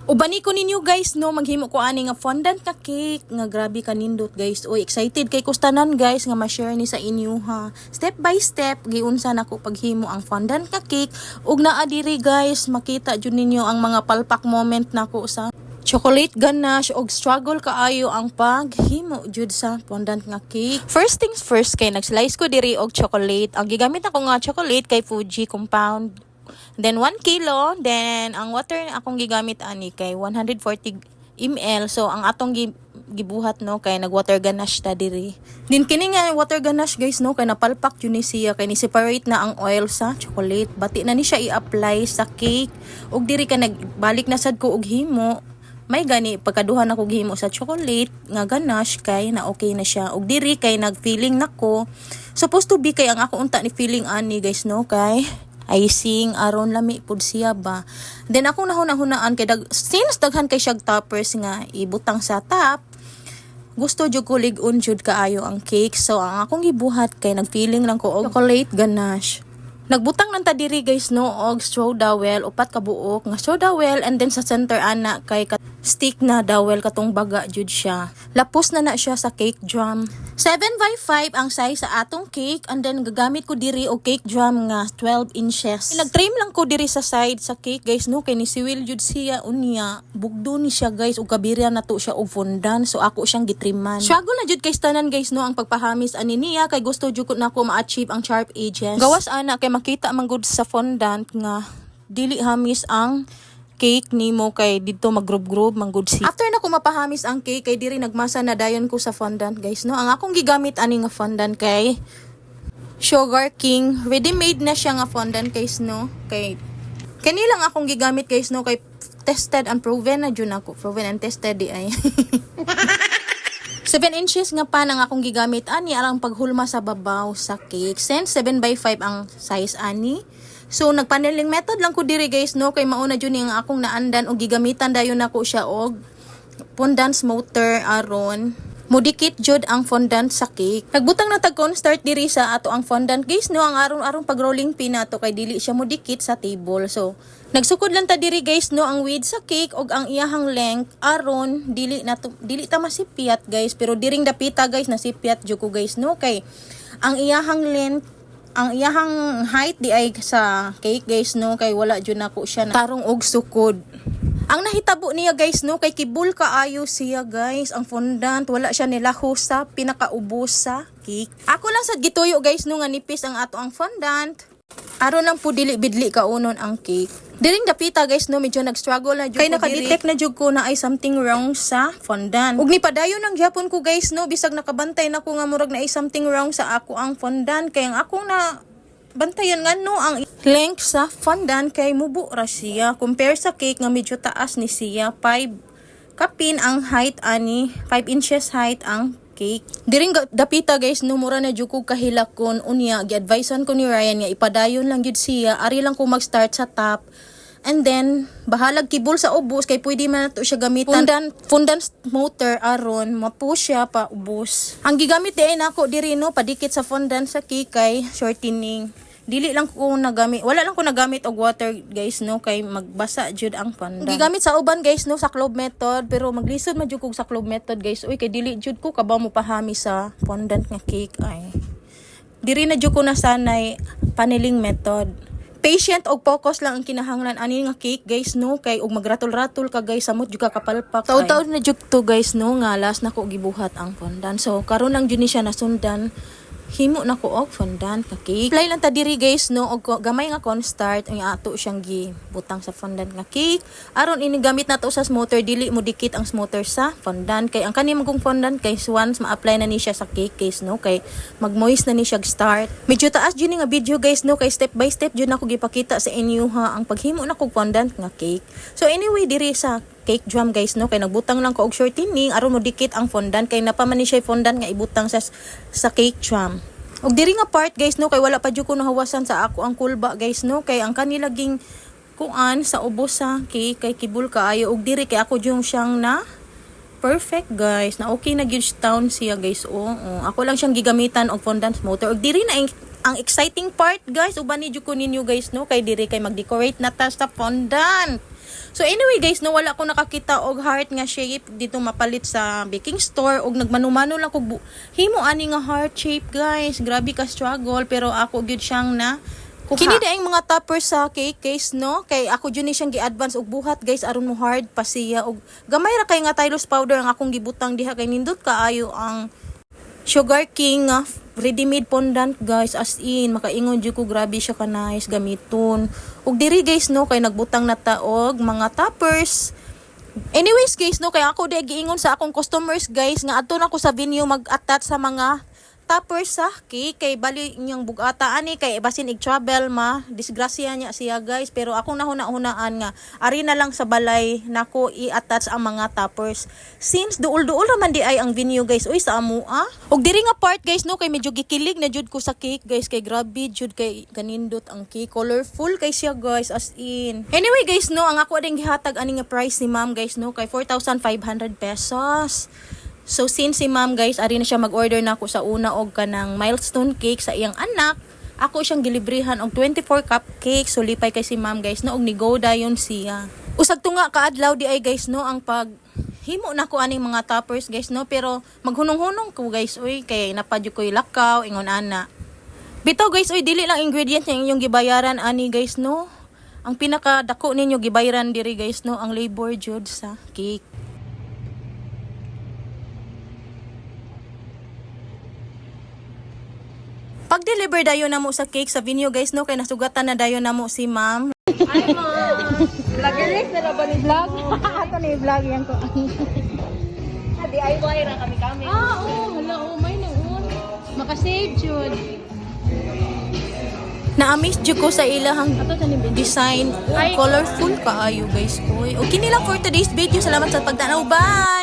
Ubani ko ninyo guys no, maghimo ko ani nga fondant ka cake nga grabe kanindot guys. Oy, excited kay kustanan guys nga ma-share ni sa inyo ha. Step by step giunsa nako paghimo ang fondant ka cake ug naa diri guys makita jud ninyo ang mga palpak moment nako sa chocolate ganache og struggle kaayo ang paghimo jud sa fondant nga cake. First things first kay nag-slice ko diri og chocolate. Ang gigamit ako nga chocolate kay Fuji compound. Then 1 kilo, then ang water akong gigamit ani kay 140 ml. So ang atong gibuhat no kay nag-water ganache ta diri. Din kini nga water ganache guys no kay napalpak yun ni siya kay ni separate na ang oil sa chocolate. Bati na ni siya i-apply sa cake. Ug diri ka nagbalik na sad ko og himo. May gani pagkaduhan ako gihimo sa chocolate nga ganache kay na okay na siya. Ug diri kay nag-feeling nako. Supposed to be kay ang ako unta ni feeling ani guys no kay icing aron lami pud siya ba. Then ako nahuna-hunaan kay since daghan kay siyag toppers nga ibutang sa top. Gusto jud ko lig-on jud kaayo ang cake. So ang akong gibuhat kay nagfeeling lang ko og chocolate ganache. Nagbutang nang ta diri guys no og straw dowel, upat ka buok nga straw dowel, and then sa center ana kay stick na dowel katong baga jud siya. Lapos na siya sa cake drum. 7x5 ang size sa atong cake, and then gagamit ko diri og cake drum nga 12 inches. Nag-trim lang ko diri sa side sa cake guys no kay ni siwil jud siya unya. Bugdo ni siya guys ug kabirya na to siya og fondant, so ako siyang gitriman. Struggle na jud kay tanan guys no ang pagpahamis ani niya kay gusto jud ko nako ma-achieve ang sharp edges. Gawas ana kay makita man gud sa fondant nga dili hamis ang cake nimo kay dito mag-grub-grub manggod si. After na ko mapahamis ang cake kay diri nagmasa na dayon ko sa fondant guys no. Ang akong gigamit ani nga fondant kay Sugar King. Ready-made na siya nga fondant guys no. Kay kani lang akong gigamit guys no kay tested and proven na jud ako. Proven and tested di ay. 7 inches nga pan ang akong gigamit ani alang paghulma sa babaw sa cake. Since 7x5 ang size ani. So nagpaneling method lang ko diri guys no kay mauna jud ni ang akong naandan og gigamitan dayon nako siya og fondant motor aron mudikit jud ang fondant sa cake. Nagbutang na tag cornstarch diri sa ato ang fondant guys no ang aron pag rolling pin nato kay dili siya mudikit sa table. So nagsukod lang ta diri guys no ang width sa cake og ang iyahang length aron dili ta masipyat guys, pero diring dapita guys nasipyat jud ko guys no kay ang iyahang length ang iyahang height di ay sa cake guys no kay wala jud nako siya tarong og sukod. Ang nahitabo niya guys no kay kibul kaayo siya guys ang fondant, wala siya nilaho sa pinakaubos sa cake. Ako lang sad gituyo guys no nga nipis ang ato ang fondant aron lang po dili bidli kaunon ang cake. Diring dapita guys no medyo nag-struggle na jud kay naka-detect na jud ko na ay something wrong sa fondant. Ug ni padayon ng Japon ko guys no bisag nakabantay na ko nga murag na ay something wrong sa ako ang fondant kay ang akong na bantayan nga no ang length sa fondant kay mubo ra siya compare sa cake nga medyo taas ni siya. 5 kapin ang height ani, 5 inches height ang cake. Diring dapita guys no mura na jud ko kahilakon unya gi-advisean ko ni Ryan nga ipadayon lang jud siya ari lang ko mag-start sa top, and then bahalag kibol sa ubos kay pwede man nato siya gamitan fondant motor aron mapush siya pa ubos. Ang gigamit di ay nako diri no padikit sa fondant sa cake kay shortening. Dili lang ko nagamit, wala lang ko nagamit og water guys no kay magbasa jud ang fondant. Gigamit sa uban guys no sa clove method, pero maglisod man jud ko sa clove method guys. Uy kay dili jud ko kabaw mo pahami sa fondant nga cake ay. Diri na jud ko nasanay paneling method. Patient og focus lang ang kinahanglan ani nga cake guys no kay og magratol-ratol ka guys samot jud ka kapalpak. Taud-taud na jud to guys no nga last nako gibuhat ang fondant. So karon lang jud ni siya nasundan. Himo na ko og fondant ka cake. Apply lang ta diri guys no og gamay nga cornstarch ang ato siyang gibutang sa fondant nga cake. Aron ini gamit nato sa smoother dili mo dikit ang smoother sa fondant kay ang kani magong fondant kay once ma-apply na ni siya sa cake guys no kay mag-moist na ni siya start. Medyo taas jud ni nga video guys no kay step by step jud nako gipakita sa inyo ha ang paghimo na kog fondant nga cake. So anyway diri sa cake drum guys no kay nagbutang lang ko og shortening aron mo dikit ang fondant kay napaman ni siya fondant nga ibutang sa cake drum. Og diri nga part guys no kay wala pa jud ko nahawasan sa ako ang kulba guys no kay ang kanilaging kuan sa ubos sa cake kay kibul kaayo og diri kay ako jung siyang na perfect guys na okay na gyud town siya guys ako lang siyang gigamitan og fondant motor og diri na ang exciting part guys uban ni jud ko ninyo guys no kay diri kay mag-decorate na ta sa fondant. So anyway guys, no, wala ko nakakita og heart nga shape dito mapalit sa baking store og nagmanumano lang ko himo ani nga heart shape guys. Grabe ka struggle pero ako gyud siyang na kuha. Kini daing mga topper sa cake case no, kay ako jud ni siyang gi-advance og buhat guys aron mo hard pa siya og gamay ra kay nga Tylose powder ang akong gibutang diha kay nindot kaayo ang Sugar King ready-made fondant guys, as in makaingon jud ko, grabe siya ka nice gamiton. Ug diri guys no kay nagbutang na taog mga toppers. Anyways guys no, kay ako di giingon sa akong customers guys nga adto na ko sa venue mag-attach sa mga toppers sa cake kay bali niyang bugata ani kay basin ig travel disgrasya niya siya guys, pero akong nahuna-hunaan nga ari na lang sa balay nako i-attach ang mga toppers since duol-duol naman di ay ang venue guys oy sa amua. Og diri nga part guys no kay medyo gikilig na jud ko sa cake guys kay grabe jud kay ganindot ang cake, colorful kay siya guys as in. Anyway guys no, ang ako ding gihatag ani nga price ni ma'am guys no kay 4,500 pesos. So since si ma'am guys, ari na siya mag-order na ako sa una og kanang milestone cake sa iyang anak, ako siyang gilibrihan og 24 cupcakes. So lipay kay si ma'am guys no og nigo dayon siya. Usag tunga kaadlaw di ay guys no ang pag himo na ko aning mga toppers guys no, pero maghunong-hunong ko guys oy kay napadyo ko'y lakaw ingon ana. Bitaw guys oy dili lang ingredient yang inyong gibayaran ani guys no. Ang pinaka dako ninyo gibayaran diri guys no ang labor jud sa cake. Pag-deliver dayon namo sa cake sa venue guys no kay nasugatan na dayon namo si ma'am. Ay mo. Vlogger na ba ni vlog? Ato ni vlog yan ko. DIY ra kami. Oo, hala may noon. Maka-save jud. Na-amaze jud ko sa ilahang design. Colorful kaayo guys ko. Okay nila for today's video. Salamat sa pagtanaw. Bye.